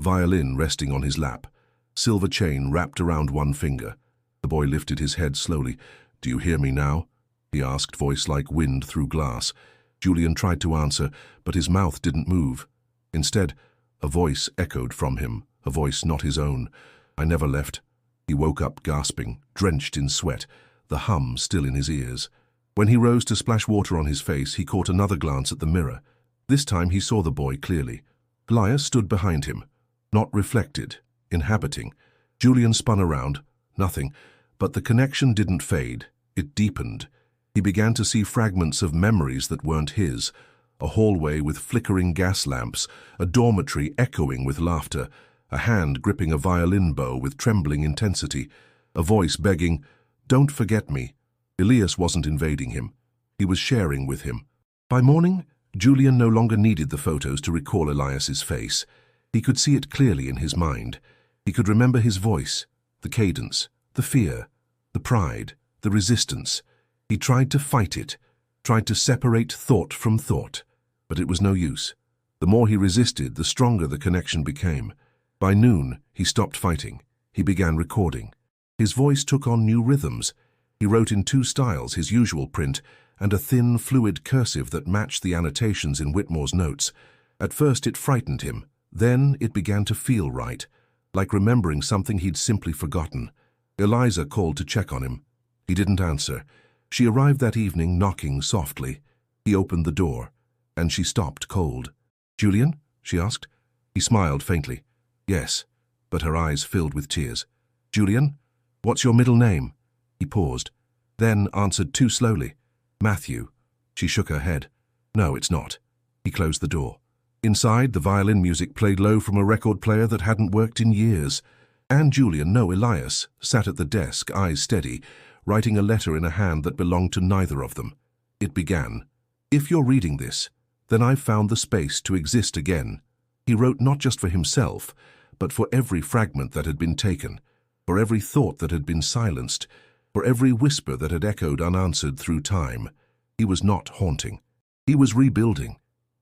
violin resting on his lap, silver chain wrapped around one finger. The boy lifted his head slowly. "Do you hear me now?" he asked, voice like wind through glass. Julian tried to answer, but his mouth didn't move. Instead, a voice echoed from him, a voice not his own. "I never left." He woke up gasping, drenched in sweat, the hum still in his ears. When he rose to splash water on his face, he caught another glance at the mirror. This time he saw the boy clearly. Elias stood behind him, not reflected, inhabiting. Julian spun around. Nothing. But the connection didn't fade. It deepened. He began to see fragments of memories that weren't his. A hallway with flickering gas lamps, a dormitory echoing with laughter, a hand gripping a violin bow with trembling intensity, a voice begging, "Don't forget me." Elias wasn't invading him. He was sharing with him. By morning, Julian no longer needed the photos to recall Elias's face. He could see it clearly in his mind. He could remember his voice, the cadence, the fear, the pride, the resistance. He tried to fight it, tried to separate thought from thought, but it was no use. The more he resisted, the stronger the connection became. By noon, he stopped fighting. He began recording. His voice took on new rhythms. He wrote in two styles, his usual print, and a thin, fluid cursive that matched the annotations in Whitmore's notes. At first it frightened him. Then it began to feel right, like remembering something he'd simply forgotten. Eliza called to check on him. He didn't answer. She arrived that evening, knocking softly. He opened the door, and she stopped cold. "Julian?" she asked. He smiled faintly. "Yes," but her eyes filled with tears. "Julian? What's your middle name?" He paused, then answered too slowly. "Matthew." She shook her head. "No, it's not." He closed the door. Inside, the violin music played low from a record player that hadn't worked in years. And Julian, no, Elias, sat at the desk, eyes steady, writing a letter in a hand that belonged to neither of them. It began, "If you're reading this, then I've found the space to exist again." He wrote not just for himself, but for every fragment that had been taken, for every thought that had been silenced, for every whisper that had echoed unanswered through time. He was not haunting. He was rebuilding.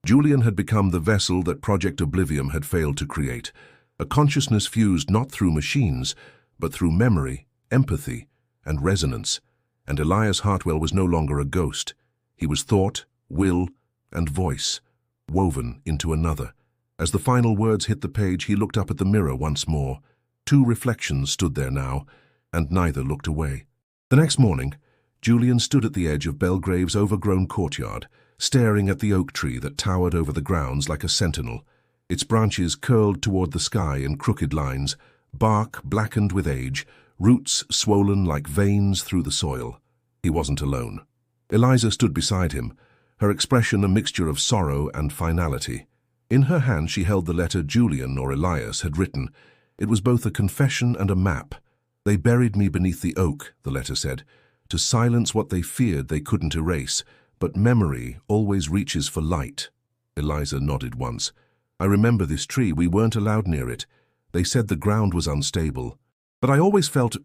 Julian had become the vessel that Project Oblivion had failed to create, a consciousness fused not through machines, but through memory, empathy, and resonance. And Elias Hartwell was no longer a ghost. He was thought, will, and voice, woven into another. As the final words hit the page, he looked up at the mirror once more. Two reflections stood there now, and neither looked away. The next morning, Julian stood at the edge of Belgrave's overgrown courtyard, staring at the oak tree that towered over the grounds like a sentinel. Its branches curled toward the sky in crooked lines, bark blackened with age, roots swollen like veins through the soil. He wasn't alone. Eliza stood beside him, her expression a mixture of sorrow and finality. In her hand she held the letter Julian, or Elias, had written. It was both a confession and a map. "They buried me beneath the oak," the letter said, "to silence what they feared they couldn't erase. But memory always reaches for light." Eliza nodded once. "I remember this tree. We weren't allowed near it. They said the ground was unstable. But I always felt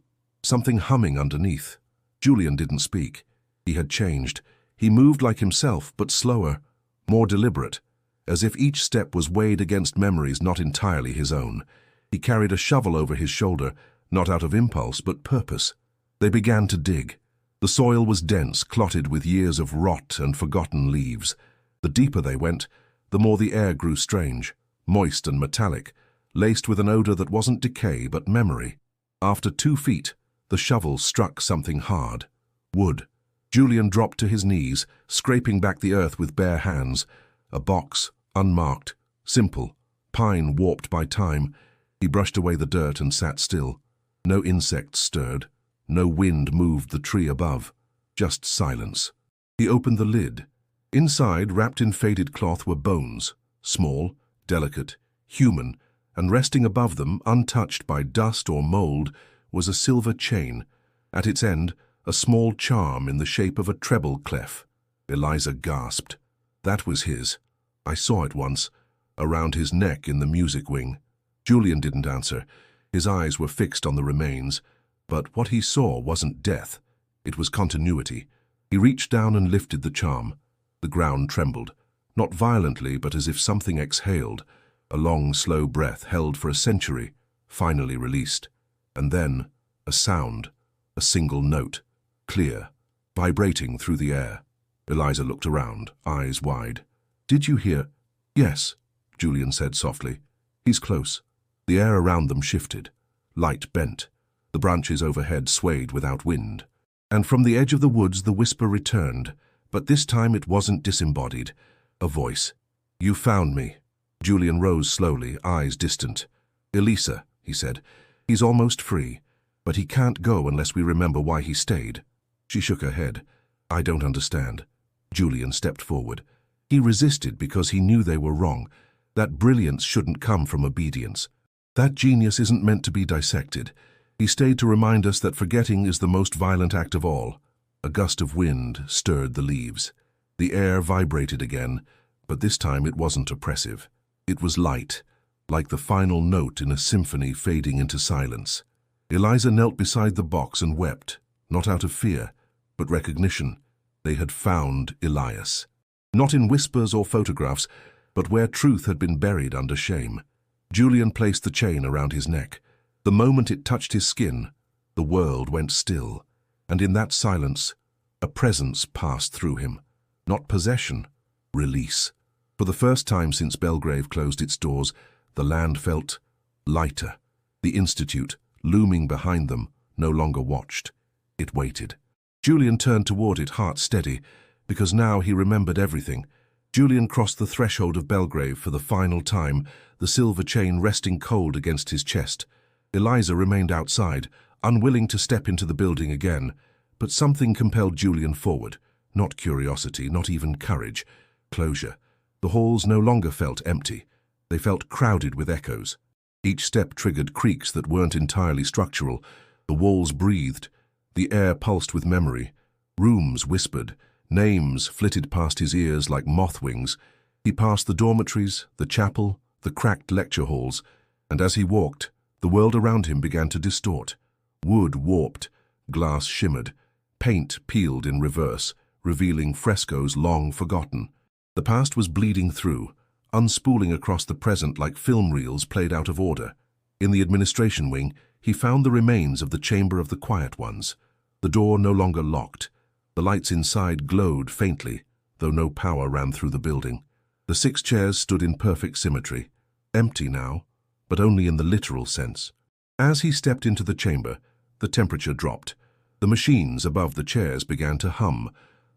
something humming underneath." Julian didn't speak. He had changed. He moved like himself, but slower, more deliberate, as if each step was weighed against memories not entirely his own. He carried a shovel over his shoulder, not out of impulse, but purpose. They began to dig. The soil was dense, clotted with years of rot and forgotten leaves. The deeper they went, the more the air grew strange, moist and metallic, laced with an odor that wasn't decay but memory. After 2 feet, the shovel struck something hard. Wood. Julian dropped to his knees, scraping back the earth with bare hands. A box, unmarked, simple, pine warped by time. He brushed away the dirt and sat still. No insects stirred. No wind moved the tree above. Just silence. He opened the lid. Inside, wrapped in faded cloth, were bones. Small, delicate, human, and resting above them, untouched by dust or mold, was a silver chain. At its end, a small charm in the shape of a treble clef. Eliza gasped. That was his. I saw it once, around his neck in the music wing. Julian didn't answer. His eyes were fixed on the remains, but what he saw wasn't death. It was continuity. He reached down and lifted the charm. The ground trembled, not violently, but as if something exhaled. A long, slow breath held for a century, finally released. And then, a sound, a single note, clear, vibrating through the air. Eliza looked around, eyes wide. "Did you hear?" "Yes," Julian said softly. "He's close." The air around them shifted. Light bent. The branches overhead swayed without wind. And from the edge of the woods the whisper returned, but this time it wasn't disembodied. A voice. "You found me." Julian rose slowly, eyes distant. "Elisa," he said, "he's almost free, but he can't go unless we remember why he stayed." She shook her head. "I don't understand." Julian stepped forward. He resisted because he knew they were wrong. That brilliance shouldn't come from obedience. That genius isn't meant to be dissected. He stayed to remind us that forgetting is the most violent act of all. A gust of wind stirred the leaves. The air vibrated again, but this time it wasn't oppressive. It was light, like the final note in a symphony fading into silence. Eliza knelt beside the box and wept, not out of fear, but recognition. They had found Elias. Not in whispers or photographs, but where truth had been buried under shame. Julian placed the chain around his neck. The moment it touched his skin, the world went still, and in that silence, a presence passed through him. Not possession, release. For the first time since Belgrave closed its doors, the land felt lighter. The Institute, looming behind them, no longer watched. It waited. Julian turned toward it, heart steady, because now he remembered everything. Julian crossed the threshold of Belgrave for the final time, the silver chain resting cold against his chest. Eliza remained outside, unwilling to step into the building again, but something compelled Julian forward. Not curiosity, not even courage. Closure. The halls no longer felt empty. They felt crowded with echoes. Each step triggered creaks that weren't entirely structural. The walls breathed. The air pulsed with memory. Rooms whispered. Names flitted past his ears like moth wings. He passed the dormitories, the chapel, the cracked lecture halls, and as he walked, the world around him began to distort. Wood warped, glass shimmered, paint peeled in reverse, revealing frescoes long forgotten. The past was bleeding through, unspooling across the present like film reels played out of order. In the administration wing, he found the remains of the Chamber of the Quiet Ones. The door no longer locked. The lights inside glowed faintly, though no power ran through the building. The 6 chairs stood in perfect symmetry. Empty now, but only in the literal sense. As he stepped into the chamber, the temperature dropped. The machines above the chairs began to hum,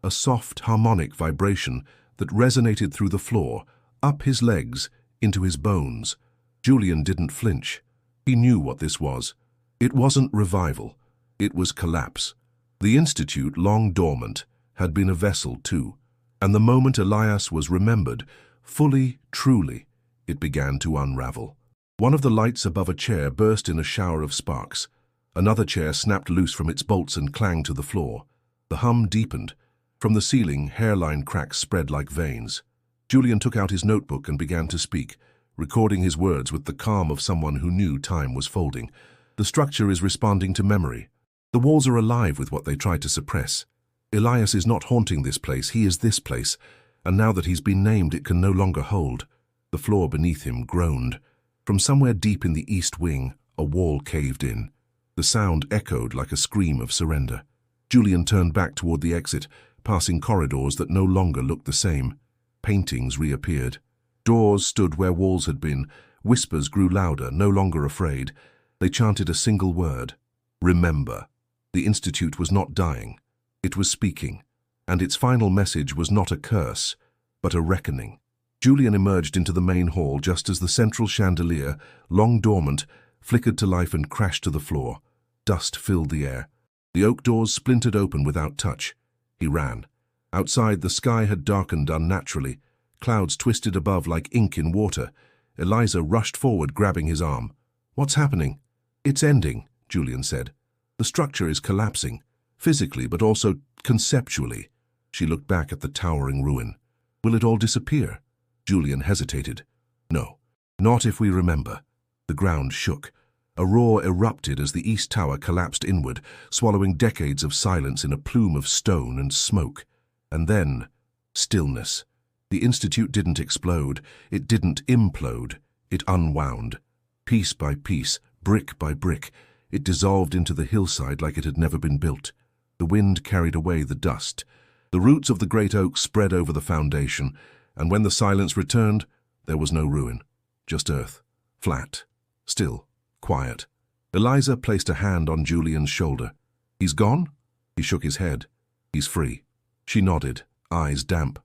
a soft harmonic vibration that resonated through the floor, up his legs, into his bones. Julian didn't flinch. He knew what this was. It wasn't revival. It was collapse. The Institute, long dormant, had been a vessel too, and the moment Elias was remembered, fully, truly, it began to unravel. One of the lights above a chair burst in a shower of sparks. Another chair snapped loose from its bolts and clanged to the floor. The hum deepened. From the ceiling, hairline cracks spread like veins. Julian took out his notebook and began to speak, recording his words with the calm of someone who knew time was folding. The structure is responding to memory. The walls are alive with what they tried to suppress. Elias is not haunting this place, he is this place, and now that he's been named, it can no longer hold. The floor beneath him groaned. From somewhere deep in the east wing, a wall caved in. The sound echoed like a scream of surrender. Julian turned back toward the exit, passing corridors that no longer looked the same. Paintings reappeared. Doors stood where walls had been. Whispers grew louder, no longer afraid. They chanted a single word. Remember. The Institute was not dying. It was speaking, and its final message was not a curse, but a reckoning. Julian emerged into the main hall just as the central chandelier, long dormant, flickered to life and crashed to the floor. Dust filled the air. The oak doors splintered open without touch. He ran. Outside, the sky had darkened unnaturally. Clouds twisted above like ink in water. Eliza rushed forward, grabbing his arm. "What's happening?" "It's ending," Julian said. "The structure is collapsing, physically but also conceptually." She looked back at the towering ruin. "Will it all disappear?" Julian hesitated. "No, not if we remember." The ground shook. A roar erupted as the east tower collapsed inward, swallowing decades of silence in a plume of stone and smoke. And then, stillness. The institute didn't explode, it didn't implode, it unwound. Piece by piece, brick by brick, it dissolved into the hillside like it had never been built. The wind carried away the dust. The roots of the great oak spread over the foundation, and when the silence returned, there was no ruin, just earth, flat, still, quiet. Eliza placed a hand on Julian's shoulder. "He's gone?" He shook his head. "He's free." She nodded, eyes damp.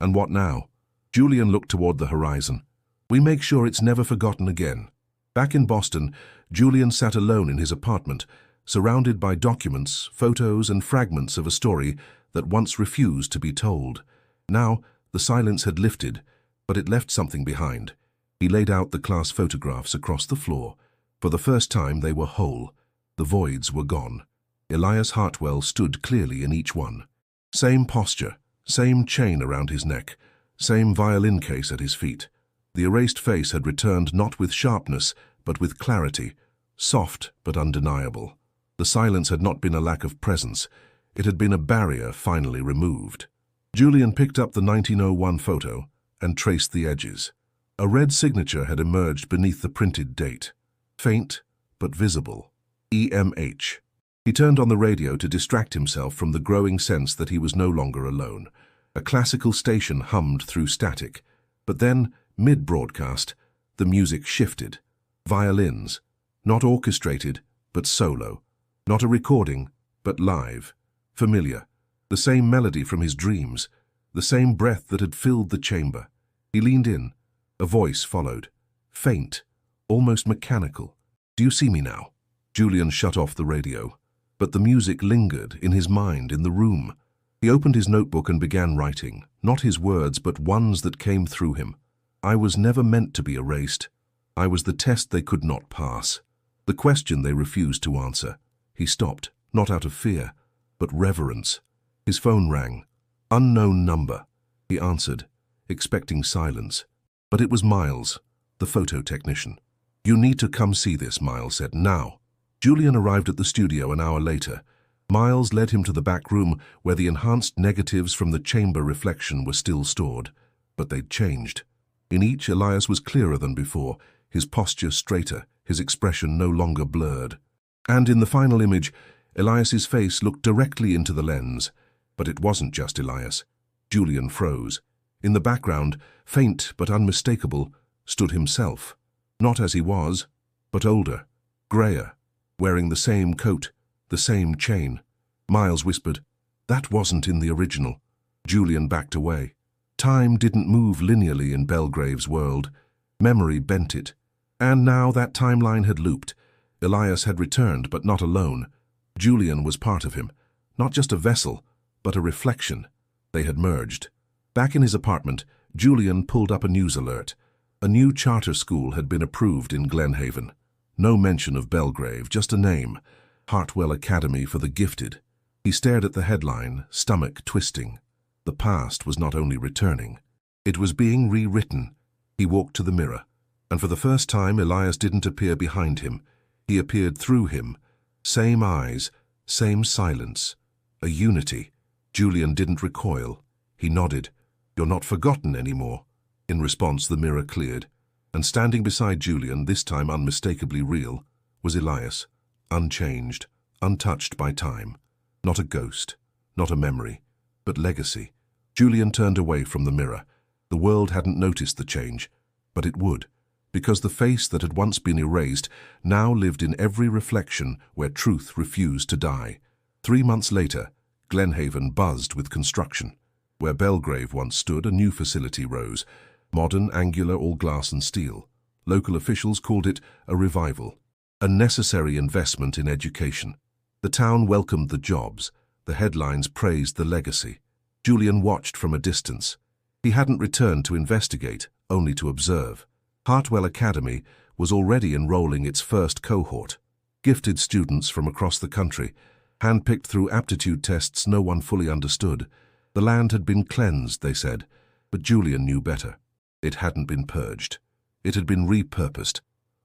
"And what now?" Julian looked toward the horizon. "We make sure it's never forgotten again." Back in Boston, Julian sat alone in his apartment, surrounded by documents, photos, and fragments of a story that once refused to be told. Now, the silence had lifted, but it left something behind. He laid out the class photographs across the floor. For the first time, they were whole. The voids were gone. Elias Hartwell stood clearly in each one. Same posture, same chain around his neck, same violin case at his feet. The erased face had returned not with sharpness, but with clarity, soft but undeniable. The silence had not been a lack of presence. It had been a barrier finally removed. Julian picked up the 1901 photo and traced the edges. A red signature had emerged beneath the printed date. Faint, but visible. EMH. He turned on the radio to distract himself from the growing sense that he was no longer alone. A classical station hummed through static. But then, mid-broadcast, the music shifted. Violins. Not orchestrated, but solo. Not a recording, but live. Familiar. The same melody from his dreams. The same breath that had filled the chamber. He leaned in. A voice followed. Faint. Almost mechanical. "Do you see me now?" Julian shut off the radio. But the music lingered in his mind, in the room. He opened his notebook and began writing, not his words, but ones that came through him. "I was never meant to be erased. I was the test they could not pass. The question they refused to answer." He stopped, not out of fear, but reverence. His phone rang. Unknown number. He answered, expecting silence. But it was Miles, the photo technician. "You need to come see this," Miles said, "now." Julian arrived at the studio an hour later. Miles led him to the back room where the enhanced negatives from the chamber reflection were still stored. But they'd changed. In each, Elias was clearer than before, his posture straighter, his expression no longer blurred. And in the final image, Elias's face looked directly into the lens. But it wasn't just Elias. Julian froze. In the background, faint but unmistakable, stood himself. Not as he was, but older, greyer, wearing the same coat, the same chain. Miles whispered, "That wasn't in the original." Julian backed away. Time didn't move linearly in Belgrave's world. Memory bent it. And now that timeline had looped. Elias had returned, but not alone. Julian was part of him. Not just a vessel, but a reflection. They had merged. Back in his apartment, Julian pulled up a news alert. A new charter school had been approved in Glenhaven. No mention of Belgrave, just a name. Hartwell Academy for the Gifted. He stared at the headline, stomach twisting. The past was not only returning. It was being rewritten. He walked to the mirror. And for the first time, Elias didn't appear behind him. He appeared through him. Same eyes, same silence. A unity. Julian didn't recoil. He nodded. "You're not forgotten anymore." In response, the mirror cleared. And standing beside Julian, this time unmistakably real, was Elias. Unchanged, untouched by time. Not a ghost, not a memory, but legacy. Julian turned away from the mirror. The world hadn't noticed the change, but it would, because the face that had once been erased now lived in every reflection where truth refused to die. 3 months later, Glenhaven buzzed with construction. Where Belgrave once stood, a new facility rose. Modern, angular, all glass and steel. Local officials called it a revival. A necessary investment in education. The town welcomed the jobs. The headlines praised the legacy. Julian watched from a distance. He hadn't returned to investigate, only to observe. Hartwell Academy was already enrolling its first cohort. Gifted students from across the country, handpicked through aptitude tests no one fully understood. The land had been cleansed, they said, but Julian knew better. It hadn't been purged. It had been repurposed.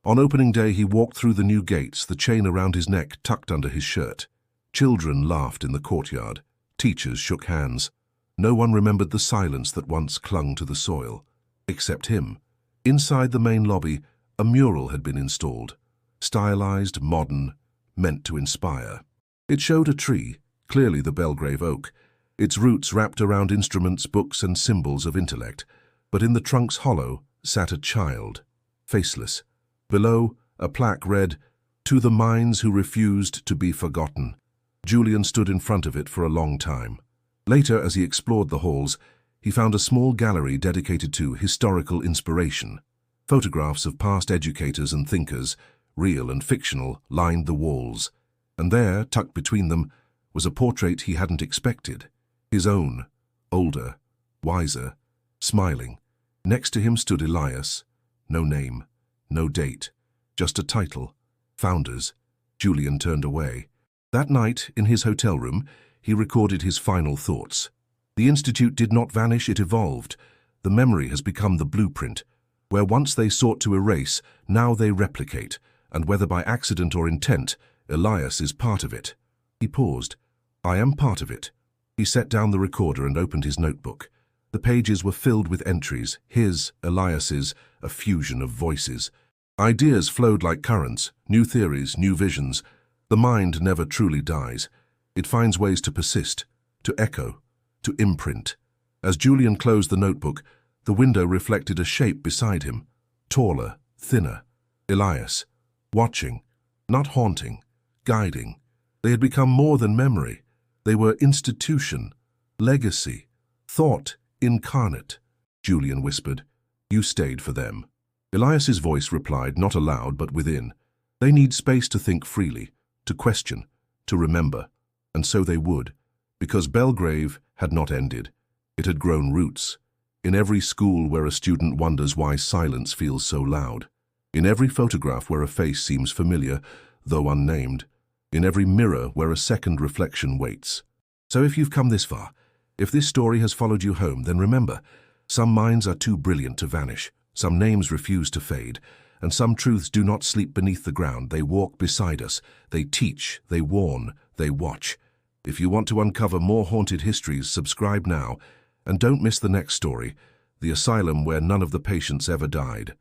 On opening day he walked through the new gates, the chain around his neck tucked under his shirt. Children laughed in the courtyard. Teachers shook hands. No one remembered the silence that once clung to the soil. Except him. Inside the main lobby, a mural had been installed. Stylized, modern, meant to inspire. It showed a tree, clearly the Belgrave oak, its roots wrapped around instruments, books, and symbols of intellect. But in the trunk's hollow sat a child, faceless. Below, a plaque read, "To the minds who refused to be forgotten." Julian stood in front of it for a long time. Later, as he explored the halls, he found a small gallery dedicated to historical inspiration. Photographs of past educators and thinkers, real and fictional, lined the walls. And there, tucked between them, was a portrait he hadn't expected. His own, older, wiser, smiling. Next to him stood Elias. No name, no date, just a title. Founders. Julian turned away. That night, in his hotel room, he recorded his final thoughts. The Institute did not vanish, it evolved. The memory has become the blueprint. Where once they sought to erase, now they replicate, and whether by accident or intent, Elias is part of it. He paused. I am part of it. He set down the recorder and opened his notebook. The pages were filled with entries, his, Elias's, a fusion of voices. Ideas flowed like currents, new theories, new visions. The mind never truly dies. It finds ways to persist, to echo, to imprint. As Julian closed the notebook, the window reflected a shape beside him, taller, thinner. Elias, watching, not haunting, guiding. They had become more than memory. They were institution, legacy, thought incarnate. Julian whispered, "You stayed for them." Elias's voice replied, not aloud but within. They need space to think freely, to question, to remember. And so they would, because Belgrave had not ended. It had grown roots. In every school where a student wonders why silence feels so loud. In every photograph where a face seems familiar, though unnamed. In every mirror where a second reflection waits. So if you've come this far, if this story has followed you home, then remember, some minds are too brilliant to vanish, some names refuse to fade, and some truths do not sleep beneath the ground. They walk beside us, they teach, they warn, they watch. If you want to uncover more haunted histories, subscribe now, and don't miss the next story, the asylum where none of the patients ever died.